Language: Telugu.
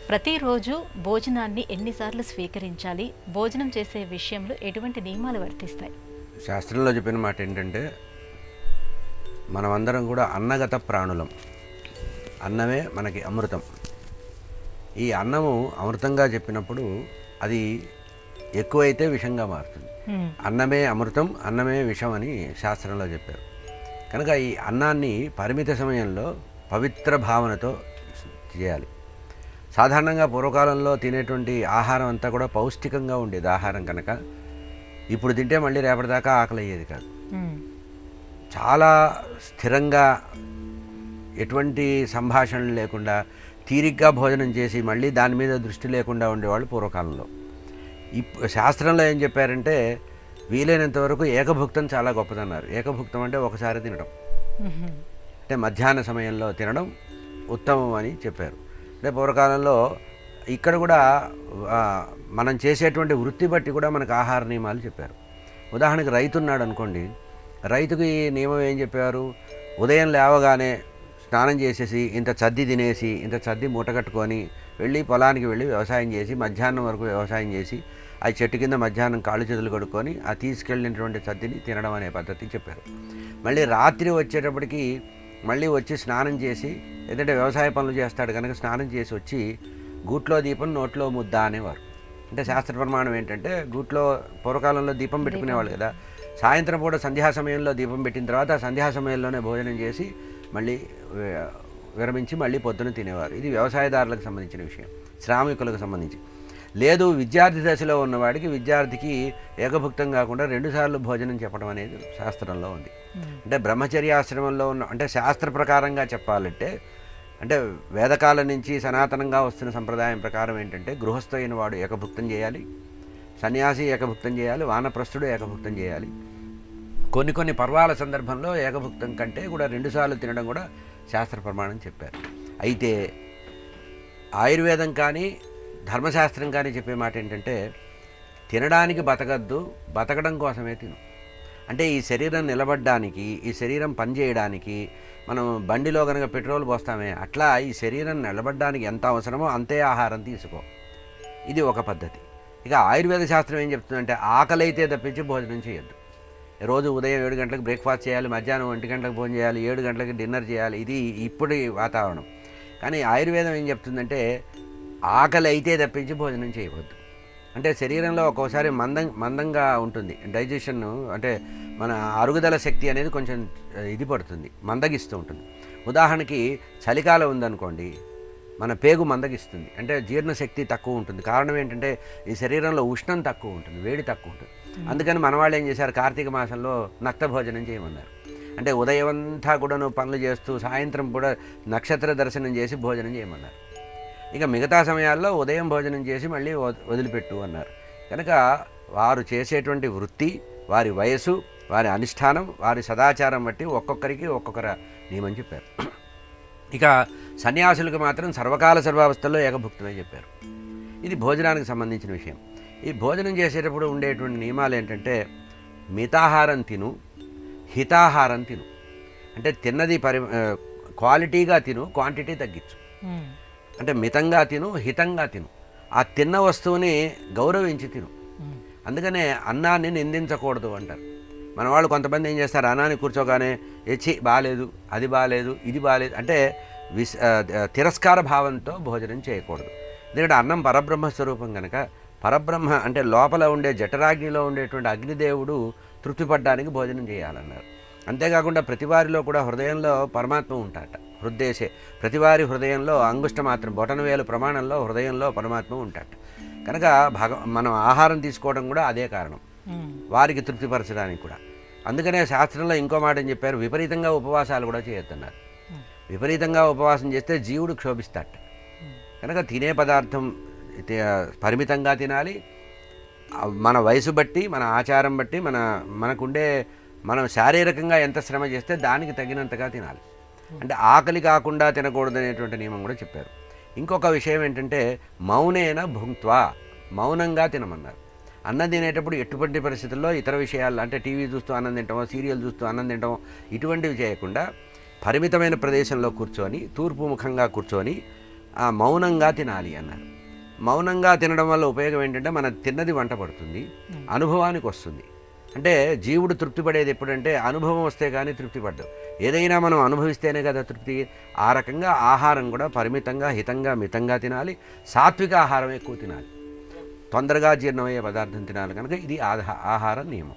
ప్రతిరోజు భోజనాన్ని ఎన్నిసార్లు స్వీకరించాలి? భోజనం చేసే విషయంలో ఎటువంటి నియమాలు వర్తిస్తాయి? శాస్త్రంలో చెప్పిన మాట ఏంటంటే, మనమందరం కూడా అన్నగత ప్రాణులం. అన్నమే మనకి అమృతం. ఈ అన్నము అమృతంగా చెప్పినప్పుడు అది ఎక్కువైతే విషంగా మారుతుంది. అన్నమే అమృతం, అన్నమే విషం అని శాస్త్రంలో చెప్పారు. కనుక ఈ అన్నాన్ని పరిమిత సమయంలో పవిత్ర భావనతో చేయాలి. సాధారణంగా పూర్వకాలంలో తినేటువంటి ఆహారం అంతా కూడా పౌష్టికంగా ఉండేది ఆహారం. కనుక ఇప్పుడు తింటే మళ్ళీ రేపటిదాకా ఆకలి అయ్యేది కాదు. చాలా స్థిరంగా ఎటువంటి సంభాషణలు లేకుండా తీరిగ్గా భోజనం చేసి మళ్ళీ దాని మీద దృష్టి లేకుండా ఉండేవాళ్ళు పూర్వకాలంలో. శాస్త్రంలో ఏం చెప్పారంటే, వీలైనంత వరకు ఏకభుక్తం చాలా గొప్పదన్నారు. ఏకభుక్తం అంటే ఒకసారి తినడం, అంటే మధ్యాహ్న సమయంలో తినడం ఉత్తమం అని చెప్పారు. అంటే పూర్వకాలంలో ఇక్కడ కూడా మనం చేసేటువంటి వృత్తి బట్టి కూడా మనకు ఆహార నియమాలు చెప్పారు. ఉదాహరణకి రైతు ఉన్నాడు అనుకోండి, రైతుకి నియమం ఏం చెప్పారు? ఉదయం లేవగానే స్నానం చేసేసి ఇంత చద్ది తినేసి ఇంత చద్ది మూట కట్టుకొని వెళ్ళి పొలానికి వెళ్ళి వ్యవసాయం చేసి మధ్యాహ్నం వరకు వ్యవసాయం చేసి ఆ చెట్టు కింద మధ్యాహ్నం కాళ్ళు చేతులు కడుక్కొని ఆ తీసుకెళ్ళినటువంటి చద్దిని తినడం అనే పద్ధతి చెప్పారు. మళ్ళీ రాత్రి వచ్చేటప్పటికి మళ్ళీ వచ్చి స్నానం చేసి, ఎందుకంటే వ్యవసాయ పనులు చేస్తాడు కనుక స్నానం చేసి వచ్చి గూట్లో దీపం నోట్లో ముద్ద అనేవారు. అంటే శాస్త్ర ప్రమాణం ఏంటంటే, గూట్లో పూర్వకాలంలో దీపం పెట్టుకునేవాళ్ళు కదా, సాయంత్రం పూట సంధ్యా సమయంలో దీపం పెట్టిన తర్వాత సంధ్యా సమయంలోనే భోజనం చేసి మళ్ళీ విరమించి మళ్ళీ పొద్దున తినేవారు. ఇది వ్యవసాయదారులకు సంబంధించిన విషయం, శ్రామికులకు సంబంధించి. లేదు, విద్యార్థి దశలో ఉన్నవాడికి, విద్యార్థికి ఏకభుక్తం కాకుండా 2 సార్లు భోజనం చెప్పడం అనేది శాస్త్రంలో ఉంది. అంటే బ్రహ్మచర్యాశ్రమంలో ఉన్న, అంటే శాస్త్ర ప్రకారంగా చెప్పాలంటే, అంటే వేదకాలం నుంచి సనాతనంగా వస్తున్న సంప్రదాయం ప్రకారం ఏంటంటే, గృహస్థ అయిన వాడు ఏకభుక్తం చేయాలి, సన్యాసి ఏకభుక్తం చేయాలి, వానప్రస్థుడు ఏకభుక్తం చేయాలి. కొన్ని పర్వాల సందర్భంలో ఏకభుక్తం కంటే కూడా 2 సార్లు తినడం కూడా శాస్త్ర ప్రమాణం చెప్పారు. అయితే ఆయుర్వేదం కానీ ధర్మశాస్త్రం కానీ చెప్పే మాట ఏంటంటే, తినడానికి బతకద్దు, బతకడం కోసమే తిను. అంటే ఈ శరీరం నిలబడడానికి, ఈ శరీరం పనిచేయడానికి మనం బండిలో కనుక పెట్రోల్ పోస్తామే, అట్లా ఈ శరీరం నిలబడడానికి ఎంత అవసరమో అంతే ఆహారం తీసుకో. ఇది ఒక పద్ధతి. ఇక ఆయుర్వేద శాస్త్రం ఏం చెప్తుందంటే, ఆకలి అయితే తప్పించి భోజనం చేయొద్దు. రోజు ఉదయం 7 గంటలకు బ్రేక్ఫాస్ట్ చేయాలి, మధ్యాహ్నం 1 గంటలకు భోజనం చేయాలి, 7 గంటలకు డిన్నర్ చేయాలి. ఇది ఇప్పుడు వాతావరణం. కానీ ఆయుర్వేదం ఏం చెప్తుందంటే, ఆకలి అయితే తప్పించి భోజనం చేయవద్దు. అంటే శరీరంలో ఒక్కోసారి మందంగా ఉంటుంది డైజెషన్, అంటే మన అరుగుదల శక్తి అనేది కొంచెం ఇది పడుతుంది, మందగిస్తూ ఉంటుంది. ఉదాహరణకి చలికాలం ఉందనుకోండి, మన పేగు మందగిస్తుంది, అంటే జీర్ణశక్తి తక్కువ ఉంటుంది. కారణం ఏంటంటే, ఈ శరీరంలో ఉష్ణం తక్కువ ఉంటుంది, వేడి తక్కువ ఉంటుంది. అందుకని మన వాళ్ళు ఏం చేశారు, కార్తీక మాసంలో నక్త భోజనం చేయమన్నారు. అంటే ఉదయం అంతా కూడా నువ్వు పనులు చేస్తూ సాయంత్రం కూడా నక్షత్ర దర్శనం చేసి భోజనం చేయమన్నారు. ఇక మిగతా సమయాల్లో ఉదయం భోజనం చేసి మళ్ళీ వదిలిపెట్టు అన్నారు. కనుక వారు చేసేటువంటి వృత్తి, వారి వయసు, వారి అనుష్ఠానం, వారి సదాచారం బట్టి ఒక్కొక్కరికి ఒక్కొక్కరు నియమం చెప్పారు. ఇక సన్యాసులకు మాత్రం సర్వకాల సర్వావస్థల్లో ఏకభుక్తమే చెప్పారు. ఇది భోజనానికి సంబంధించిన విషయం. ఈ భోజనం చేసేటప్పుడు ఉండేటువంటి నియమాలు ఏంటంటే, మితాహారం తిను, హితాహారం తిను. అంటే తిన్నది క్వాలిటీగా తిను, క్వాంటిటీ తగ్గించు. అంటే మితంగా తిను, హితంగా తిను. ఆ తిన్న వస్తువుని గౌరవించి తిను. అందుకనే అన్నాన్ని నిందించకూడదు అంటారు. మన వాళ్ళు కొంతమంది ఏం చేస్తారు, అన్నాన్ని కూర్చోగానే ఎచ్చి బాగాలేదు, అది బాగాలేదు, ఇది బాగాలేదు అంటే తిరస్కార భావంతో భోజనం చేయకూడదు. ఎందుకంటే అన్నం పరబ్రహ్మ స్వరూపం కనుక, పరబ్రహ్మ అంటే లోపల ఉండే జఠరాగ్నిలో ఉండేటువంటి అగ్నిదేవుడు తృప్తిపడడానికి భోజనం చేయాలన్నారు. అంతేకాకుండా ప్రతివారిలో కూడా హృదయంలో పరమాత్మ ఉంటాట. హృదయసే ప్రతివారి హృదయంలో అంగుష్ట మాత్రం బొటనవేలు ప్రమాణంలో హృదయంలో పరమాత్మ ఉంటాట. కనుక మనం ఆహారం తీసుకోవడం కూడా అదే కారణం, వారికి తృప్తిపరచడానికి కూడా. అందుకనే శాస్త్రంలో ఇంకో మాట ఏం చెప్పారు, విపరీతంగా ఉపవాసాలు కూడా చేయొద్దన్నారు. విపరీతంగా ఉపవాసం చేస్తే జీవుడు క్షోభిస్తాట. కనుక తినే పదార్థం పరిమితంగా తినాలి. మన వయసు బట్టి, మన ఆచారం బట్టి, మనకుండే మనం శారీరకంగా ఎంత శ్రమ చేస్తే దానికి తగినంతగా తినాలి. అంటే ఆకలి కాకుండా తినకూడదు అనేటువంటి నియమం కూడా చెప్పారు. ఇంకొక విషయం ఏంటంటే, మౌనేన భుంక్త్వా, మౌనంగా తినమన్నారు. అన్నం తినేటప్పుడు ఎటువంటి పరిస్థితుల్లో ఇతర విషయాలు, అంటే టీవీ చూస్తూ అన్నం తింటామో, సీరియల్ చూస్తూ అన్నం తింటామో, ఇటువంటివి చేయకుండా పరిమితమైన ప్రదేశంలో కూర్చొని, తూర్పు ముఖంగా కూర్చొని మౌనంగా తినాలి అన్నారు. మౌనంగా తినడం వల్ల ఉపయోగం ఏంటంటే మన తిన్నది వంట పడుతుంది, అనుభవానికి వస్తుంది. అంటే జీవుడు తృప్తి పడేది ఎప్పుడంటే అనుభవం వస్తే కానీ తృప్తి పడ్డం. ఏదైనా మనం అనుభవిస్తేనే కదా తృప్తి. ఆ రకంగా ఆహారం కూడా పరిమితంగా, హితంగా, మితంగా తినాలి. సాత్విక ఆహారం ఎక్కువ తినాలి. తొందరగా జీర్ణమయ్యే పదార్థం తినాలి కనుక ఇది ఆహార నియమం.